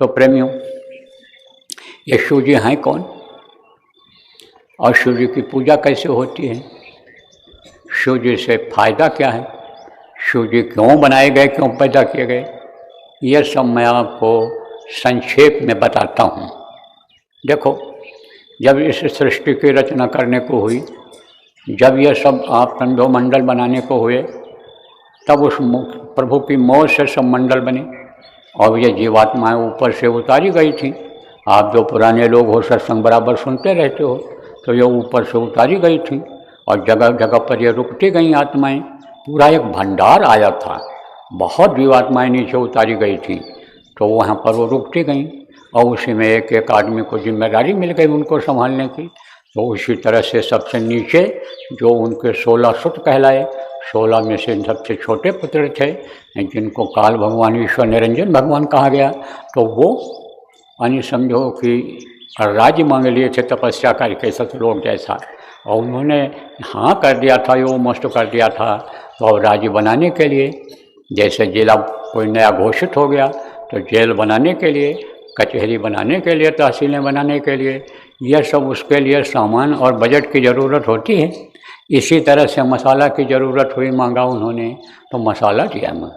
तो प्रेमियों, ये शिव जी हैं कौन और शिव जी की पूजा कैसे होती है, शिव जी से फायदा क्या है, शिव जी क्यों बनाए गए, क्यों पैदा किए गए, यह सब मैं आपको संक्षेप में बताता हूँ। देखो, जब इस सृष्टि की रचना करने को हुई, जब यह सब आप समझो मंडल बनाने को हुए, तब उस प्रभु की मौज से सब मंडल बने और ये जीवात्माएं ऊपर से उतारी गई थी। आप जो पुराने लोग हो, सत्संग बराबर सुनते रहते हो, तो ये ऊपर से उतारी गई थी और जगह जगह पर ये रुकती गई आत्माएं। पूरा एक भंडार आया था, बहुत जीवात्माएं नीचे उतारी गई थी, तो वहाँ पर वो रुकती गई और उसी में एक एक आदमी को जिम्मेदारी मिल गई उनको संभालने की। तो उसी तरह से सबसे नीचे जो उनके 16 सुत कहलाए, 16 में से सबसे छोटे पुत्र थे जिनको काल भगवान ईश्वर निरंजन भगवान कहा गया, तो वो यानी समझो कि राज्य मांग लिए थे तपस्या करके सतलोक जैसा, और उन्होंने हाँ कर दिया था, यो मस्त कर दिया था। तो राज्य बनाने के लिए, जैसे जिला कोई नया घोषित हो गया तो जेल बनाने के लिए, कचहरी बनाने के लिए, तहसीलें बनाने के लिए, यह सब उसके लिए सामान और बजट की ज़रूरत होती है। इसी तरह से मसाला की ज़रूरत हुई, मांगा उन्होंने तो मसाला दिया मैं,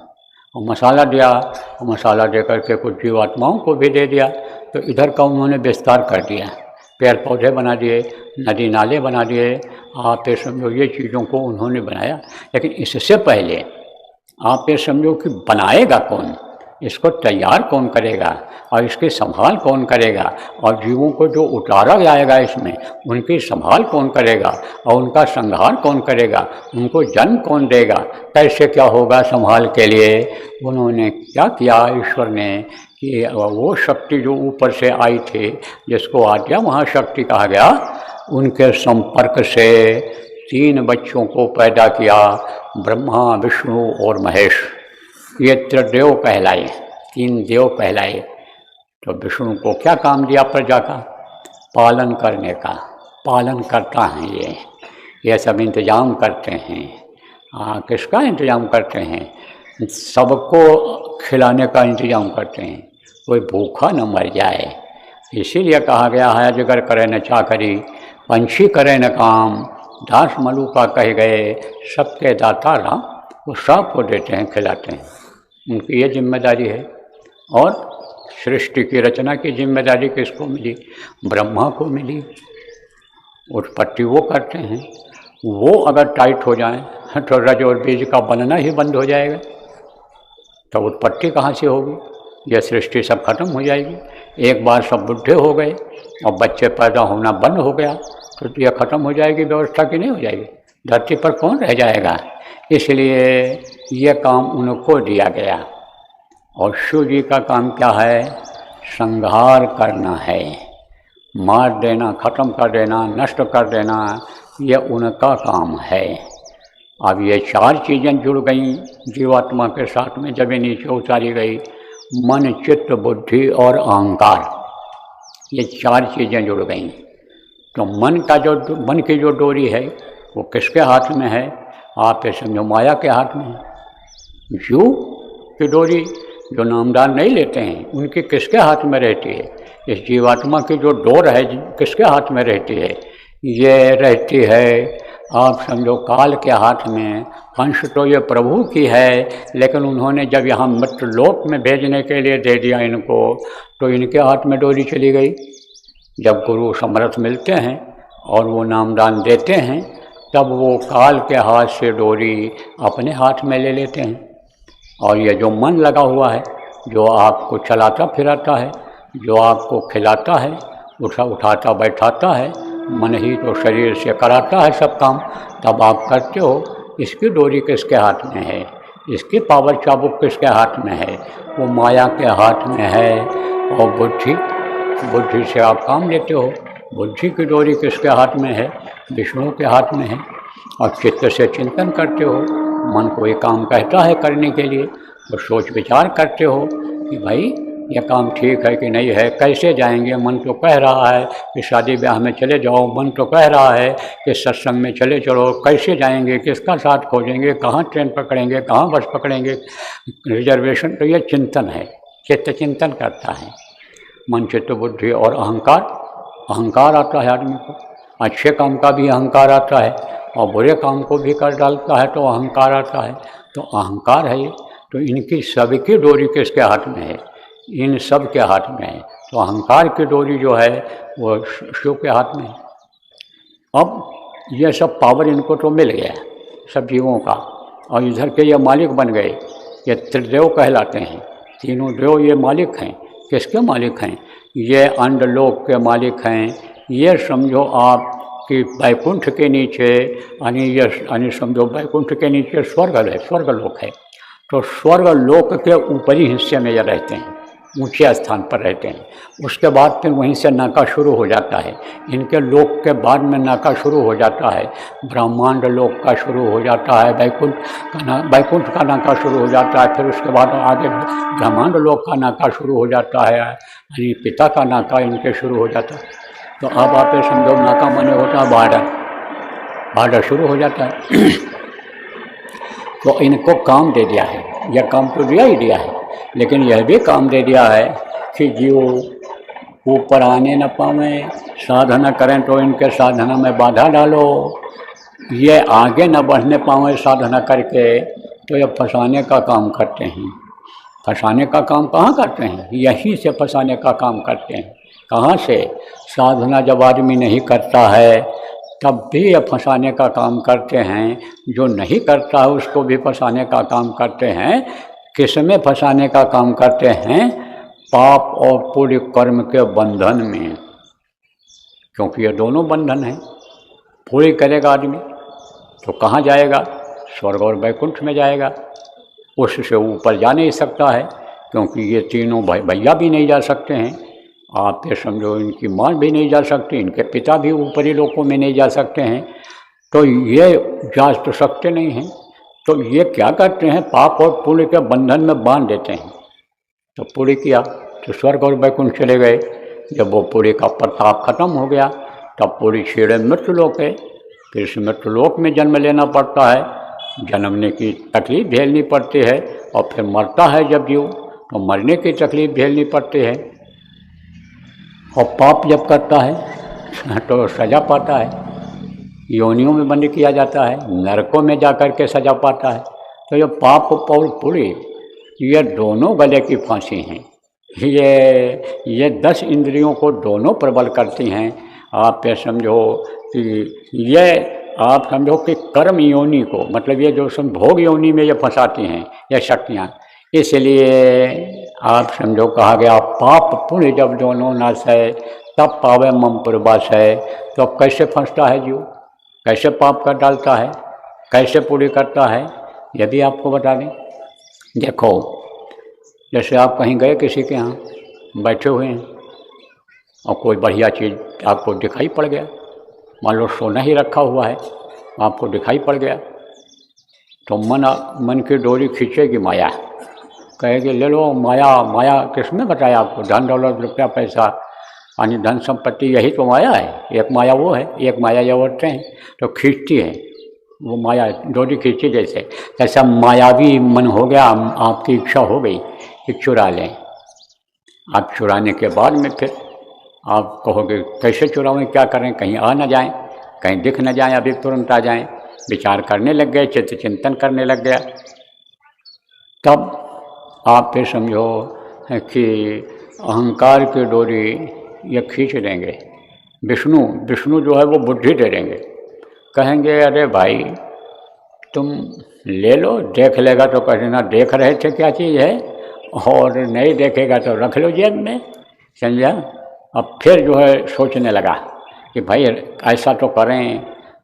और मसाला दिया और मसाला दे करके कुछ जीवात्माओं को भी दे दिया। तो इधर का उन्होंने विस्तार कर दिया, पेड़ पौधे बना दिए, नदी नाले बना दिए, आप ये समझो ये चीज़ों को उन्होंने बनाया। लेकिन इससे पहले आप ये समझो कि बनाएगा कौन, इसको तैयार कौन करेगा और इसकी संभाल कौन करेगा, और जीवों को जो उतारा जाएगा इसमें उनकी संभाल कौन करेगा और उनका संहार कौन करेगा, उनको जन्म कौन देगा, कैसे क्या होगा संभाल के लिए। उन्होंने क्या किया ईश्वर ने कि वो शक्ति जो ऊपर से आई थी, जिसको आद्या महाशक्ति कहा गया, उनके संपर्क से 3 बच्चों को पैदा किया, ब्रह्मा विष्णु और महेश। ये त्रिदेव कहलाए, 3 देव कहलाए। तो विष्णु को क्या काम दिया, प्रजा का पालन करने का, पालन करता है ये सब इंतजाम करते हैं। किसका इंतजाम करते हैं, सबको खिलाने का इंतजाम करते हैं, कोई भूखा न मर जाए। इसीलिए कहा गया है अजगर करे न चाकरी, पंछी करे न काम, दास मलूका कह गए, सबके दाता राम, वो सबको देते हैं, खिलाते हैं, उनकी ये जिम्मेदारी है। और सृष्टि की रचना की जिम्मेदारी किसको मिली, ब्रह्मा को मिली। उत्पत्ति वो करते हैं, वो अगर टाइट हो जाए तो रज और बीज का बनना ही बंद हो जाएगा, तो उत्पत्ति कहाँ से होगी, यह सृष्टि सब खत्म हो जाएगी। एक बार सब बुढ़े हो गए और बच्चे पैदा होना बंद हो गया तो यह खत्म हो जाएगी व्यवस्था, की नहीं हो जाएगी, धरती पर कौन रह जाएगा। इसलिए ये काम उनको दिया गया। और शिव जी का काम क्या है, संहार करना है, मार देना, ख़त्म कर देना, नष्ट कर देना, यह उनका काम है। अब ये 4 चीज़ें जुड़ गई जीवात्मा के साथ में, जब ये नीचे उतारी गई, मन चित्त बुद्धि और अहंकार, ये 4 चीज़ें जुड़ गई। तो मन की जो डोरी है वो किसके हाथ में है, आप ये समझो माया के हाथ में है। जीव की डोरी जो नामदान नहीं लेते हैं उनकी किसके हाथ में रहती है, इस जीवात्मा की जो डोर है किसके हाथ में रहती है, ये रहती है आप समझो काल के हाथ में। अंश तो ये प्रभु की है, लेकिन उन्होंने जब यहाँ मृत्युलोक में भेजने के लिए दे दिया इनको, तो इनके हाथ में डोरी चली गई। जब गुरु समर्थ मिलते हैं और वो नामदान देते हैं, तब वो काल के हाथ से डोरी अपने हाथ में ले लेते हैं। और ये जो मन लगा हुआ है, जो आपको चलाता फिराता है, जो आपको खिलाता है, उठाता बैठाता है, मन ही तो शरीर से कराता है सब काम, तब आप करते हो। इसकी डोरी किसके हाथ में है, इसकी पावर चाबुक किसके हाथ में है, वो माया के हाथ में है। और बुद्धि से आप काम लेते हो, बुद्धि की डोरी किसके हाथ में है, विष्णु के हाथ में है। और चित्त से चिंतन करते हो, मन को ये काम कहता है करने के लिए, तो सोच विचार करते हो कि भाई ये काम ठीक है कि नहीं है, कैसे जाएंगे, मन तो कह रहा है कि शादी ब्याह में चले जाओ, मन तो कह रहा है कि सत्संग में चले चलो, कैसे जाएंगे, किसका साथ खोजेंगे, कहाँ ट्रेन पकड़ेंगे, कहाँ बस पकड़ेंगे, रिजर्वेशन। तो ये चिंतन है, चित्त चिंतन करता है। मन चित्त बुद्धि और अहंकार। अहंकार आता है आदमी को, अच्छे काम का भी अहंकार आता है और बुरे काम को भी कर डालता है तो अहंकार आता है। तो अहंकार है ये, तो इनकी सबकी डोरी किसके हाथ में है? इन सब के हाथ में है। तो अहंकार की डोरी जो है वो शिव के हाथ में है। अब ये सब पावर इनको तो मिल गया सब जीवों का, और इधर के ये मालिक बन गए, ये त्रिदेव कहलाते हैं। तीनों देव ये मालिक हैं। किसके मालिक हैं? ये अंडलोक के मालिक हैं। ये समझो आप कि वैकुंठ के नीचे यानी समझो वैकुंठ के नीचे स्वर्ग है, स्वर्गलोक है। तो स्वर्गलोक के ऊपरी हिस्से में ये रहते हैं, ऊंचे स्थान पर रहते हैं। उसके बाद फिर वहीं से नाका शुरू हो जाता है। इनके लोक के बाद में नाका शुरू हो जाता है, ब्रह्मांड लोक का शुरू हो जाता है, वैकुंठ का नाका शुरू हो जाता है। फिर उसके बाद आगे ब्रह्मांड लोक का नाका शुरू हो जाता है, यानी पिता का नाका इनके शुरू हो जाता है। तो अब आप समझो नाका माने होता है बॉर्डर शुरू हो जाता है। तो इनको काम दे दिया है, यह काम तो दिया ही दिया है, लेकिन यह भी काम दे दिया है कि जीव ऊपर आने न पावे, साधना करें तो इनके साधना में बाधा डालो, ये आगे न बढ़ने पावे साधना करके, तो ये फंसाने का काम करते हैं। फंसाने का काम कहाँ करते हैं? यहीं से फंसाने का काम करते हैं। कहाँ से? साधना जब आदमी नहीं करता है तब भी ये फंसाने का काम करते हैं। जो नहीं करता है उसको भी फंसाने का काम करते हैं। किस में फंसाने का काम करते हैं? पाप और पुण्य कर्म के बंधन में, क्योंकि ये दोनों बंधन हैं। पुण्य करेगा आदमी तो कहाँ जाएगा? स्वर्ग और वैकुंठ में जाएगा, उससे ऊपर जा नहीं सकता है, क्योंकि ये तीनों भैया भी नहीं जा सकते हैं। आप ये समझो इनकी माँ भी नहीं जा सकती, इनके पिता भी ऊपरी लोकों में नहीं जा सकते हैं, तो ये जा तो सकते नहीं हैं। तो ये क्या करते हैं? पाप और पुण्य के बंधन में बांध देते हैं। तो पुण्य किया तो स्वर्ग और वैकुंठ चले गए। जब वो पुण्य का प्रताप खत्म हो गया तब पुण्य छेड़े मृत्युलोक है। फिर इस मृत्युलोक में जन्म लेना पड़ता है, जन्मने की तकलीफ झेलनी पड़ती है, और फिर मरता है जब जीव तो मरने की तकलीफ झेलनी पड़ती है। और पाप जब करता है तो सज़ा पाता है, योनियों में बंद किया जाता है, नरकों में जाकर के सज़ा पाता है। तो ये पाप और पुण्य ये दोनों गले की फांसी हैं। ये 10 इंद्रियों को दोनों प्रबल करती हैं। आप ये समझो कि ये आप समझो कि कर्म योनि को, मतलब ये जो भोग योनि में ये फंसाती हैं ये शक्तियाँ। इसलिए आप समझो कहा गया पाप पुण्य जब दोनों नाश है तब पावे मम प्रवास है। तो अब कैसे फंसता है जीव, कैसे पाप कर डालता है, कैसे पुण्य करता है, यह भी आपको बता दें। देखो जैसे आप कहीं गए किसी के यहाँ बैठे हुए हैं और कोई बढ़िया चीज़ आपको दिखाई पड़ गया, मान लो सोना ही रखा हुआ है आपको दिखाई पड़ गया, तो मन की डोरी खींचेगी माया, कहेगी ले लो। माया किसने बताया आपको? धन दौलत रुपया पैसा यानी धन संपत्ति यही तो माया है। एक माया वो है, एक माया ये औरतें हैं, तो खींचती है वो माया, डोरी खींची जैसे। ऐसा मायावी मन हो गया, आपकी इच्छा हो गई कि चुरा लें। आप चुराने के बाद में फिर आप कहोगे कैसे चुराएं, क्या करें, कहीं आ न जाएं, कहीं दिख न जाएं, अभी तुरंत आ जाएं। विचार करने लग गए, चिंतन करने लग गया, तब आप फिर समझो कि अहंकार की डोरी ये खींच देंगे। विष्णु जो है वो बुद्धि दे देंगे, कहेंगे अरे भाई तुम ले लो, देख लेगा तो कह देना देख रहे थे क्या चीज़ है, और नहीं देखेगा तो रख लो जेब में, समझा। अब फिर जो है सोचने लगा कि भाई ऐसा तो करें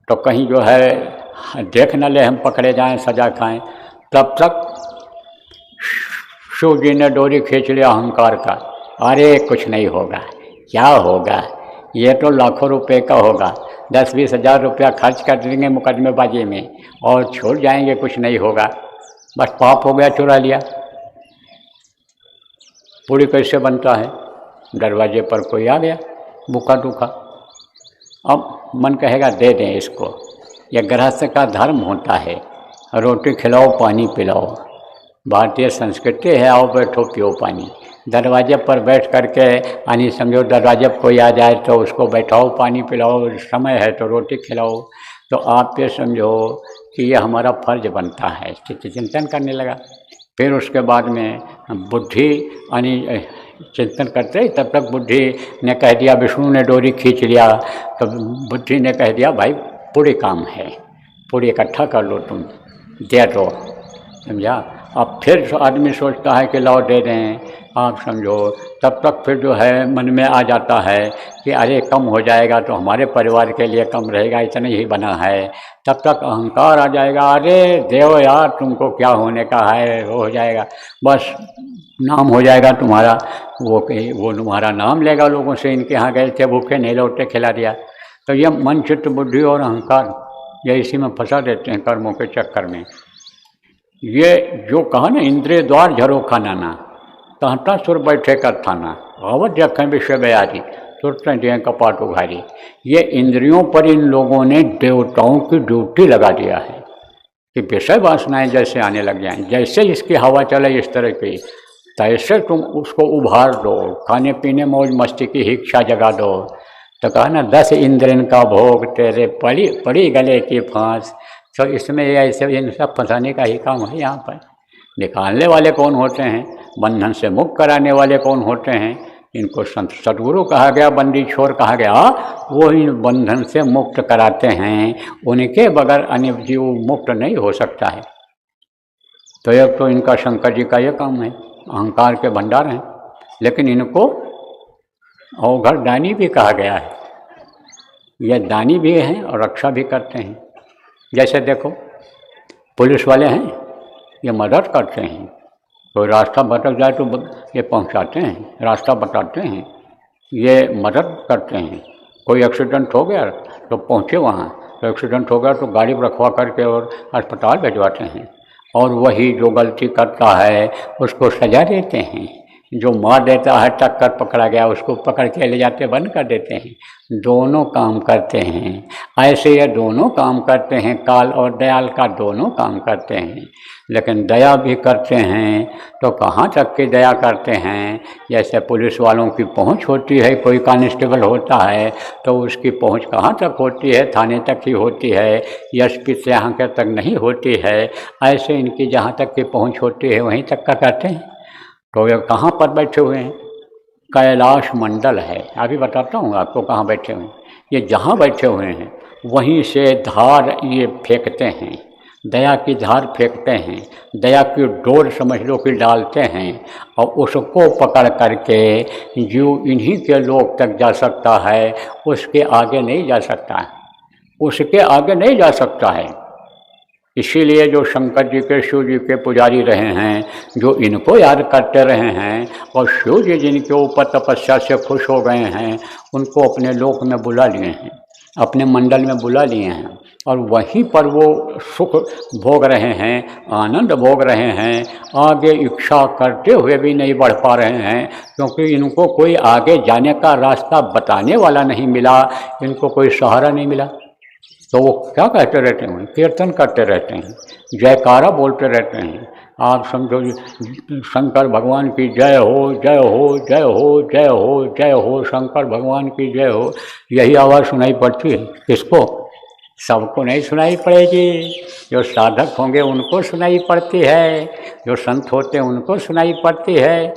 तो कहीं जो है देख न ले, हम पकड़े जाएं, सजा खाएं। तब तक शिव जी ने डोरी खींच लिया अहंकार का। अरे कुछ नहीं होगा, क्या होगा, ये तो लाखों रुपए का होगा, 10-20 हज़ार रुपया खर्च कर देंगे मुकदमेबाजी में और छोड़ जाएंगे, कुछ नहीं होगा, बस पाप हो गया, चुरा लिया। पूरी कैसे बनता है? दरवाजे पर कोई आ गया भूखा दुखा, अब मन कहेगा दे दें इसको। यह गृहस्थ का धर्म होता है, रोटी खिलाओ पानी पिलाओ, भारतीय संस्कृति है, आओ बैठो पियो पानी। दरवाजे पर बैठ करके यानी समझो दरवाजे पर कोई आ जाए तो उसको बैठाओ, पानी पिलाओ, समय है तो रोटी खिलाओ। तो आप ये समझो कि ये हमारा फर्ज बनता है। चिंतन करने लगा। फिर उसके बाद में बुद्धि यानी चिंतन करते ही तब तक बुद्धि ने कह दिया, विष्णु ने डोरी खींच लिया तो बुद्धि ने कह दिया भाई पूरे काम है, पूरी इकट्ठा कर लो, तुम दे दो, समझा। अब फिर आदमी सोचता है कि लाओ दे दें, आप समझो। तब तक फिर जो है मन में आ जाता है कि अरे कम हो जाएगा तो हमारे परिवार के लिए कम रहेगा, इतना ही बना है। तब तक अहंकार आ जाएगा, अरे देव यार तुमको क्या होने का है, वो हो जाएगा, बस नाम हो जाएगा तुम्हारा। वो तुम्हारा नाम लेगा लोगों से, इनके यहाँ गए थे भूखे नहीं लौटे, खिला दिया। तो ये मन चित्त बुद्धि और अहंकार ये इसी में फंसा देते हैं कर्मों के चक्कर में। ये जो कहा ना, इंद्रिय द्वार झरोखा नाना, कहता सुर बैठे कर थाना, अवध रखें विषय बयारी, सुरते दिए कपाट उघारी। ये इंद्रियों पर इन लोगों ने देवताओं की ड्यूटी लगा दिया है कि विषय वासनाएं जैसे आने लग जाएं, जैसे इसकी हवा चले इस तरह की, तैसे तुम उसको उभार दो, खाने पीने मौज मस्ती की इच्छा जगा दो। तो कहा ना 10 इंद्रियन का भोग तेरे पड़ी गले की फांस। तो इसमें ऐसे इन सब फंसाने का ही काम है। यहाँ पर निकालने वाले कौन होते हैं, बंधन से मुक्त कराने वाले कौन होते हैं, इनको सदगुरु कहा गया, बंदी छोर कहा गया। वो इन बंधन से मुक्त कराते हैं, उनके बगैर अन्य जीव मुक्त नहीं हो सकता है। तो एक तो इनका शंकर जी का ये काम है, अहंकार के भंडार हैं। लेकिन इनको अवघड़ दानी भी कहा गया है। ये दानी भी हैं और रक्षा भी करते हैं। जैसे देखो पुलिस वाले हैं, ये मदद करते हैं, कोई रास्ता भटक जाए तो ये पहुंचाते हैं, रास्ता बताते हैं, ये मदद करते हैं। कोई एक्सीडेंट हो गया तो पहुंचे वहाँ, तो एक्सीडेंट हो गया तो गाड़ी रखवा करके और अस्पताल भिजवाते हैं। और वही जो गलती करता है उसको सजा देते हैं, जो मार देता है टक्कर पकड़ा गया उसको पकड़ के ले जाते बंद कर देते हैं। दोनों काम करते हैं। ऐसे ये दोनों काम करते हैं, काल और दयाल का दोनों काम करते हैं। लेकिन दया भी करते हैं तो कहाँ तक की दया करते हैं। जैसे पुलिस वालों की पहुंच होती है, कोई कांस्टेबल होता है तो उसकी पहुंच कहाँ तक होती है, थाने तक ही होती है, एसपी से यहाँ तक नहीं होती है। ऐसे इनकी जहाँ तक की पहुंच होती है वहीं तक का करते हैं। तो ये कहाँ पर बैठे हुए हैं, कैलाश मंडल है। अभी बताता हूँ आपको कहाँ बैठे हुए हैं। ये जहाँ बैठे हुए हैं वहीं से धार ये फेंकते हैं, दया की धार फेंकते हैं, दया की डोर समझ लो कि डालते हैं। और उसको पकड़ करके जो इन्हीं के लोक तक जा सकता है, उसके आगे नहीं जा सकता है, उसके आगे नहीं जा सकता है। इसीलिए जो शंकर जी के शिव जी के पुजारी रहे हैं, जो इनको याद करते रहे हैं, और शिव जी जिनके ऊपर तपस्या से खुश हो गए हैं, उनको अपने लोक में बुला लिए हैं, अपने मंडल में बुला लिए हैं। और वहीं पर वो सुख भोग रहे हैं, आनंद भोग रहे हैं। आगे इच्छा करते हुए भी नहीं बढ़ पा रहे हैं, क्योंकि इनको कोई आगे जाने का रास्ता बताने वाला नहीं मिला, इनको कोई सहारा नहीं मिला। तो वो क्या कहते रहते हैं, कीर्तन करते रहते हैं, जयकारा बोलते रहते हैं। आप समझो शंकर भगवान की जय हो, जय हो, जय हो, जय हो, जय हो, शंकर भगवान की जय हो। यही आवाज़ सुनाई पड़ती है किसको? सबको नहीं सुनाई पड़ेगी। जो साधक होंगे उनको सुनाई पड़ती है, जो संत होते हैं उनको सुनाई पड़ती है।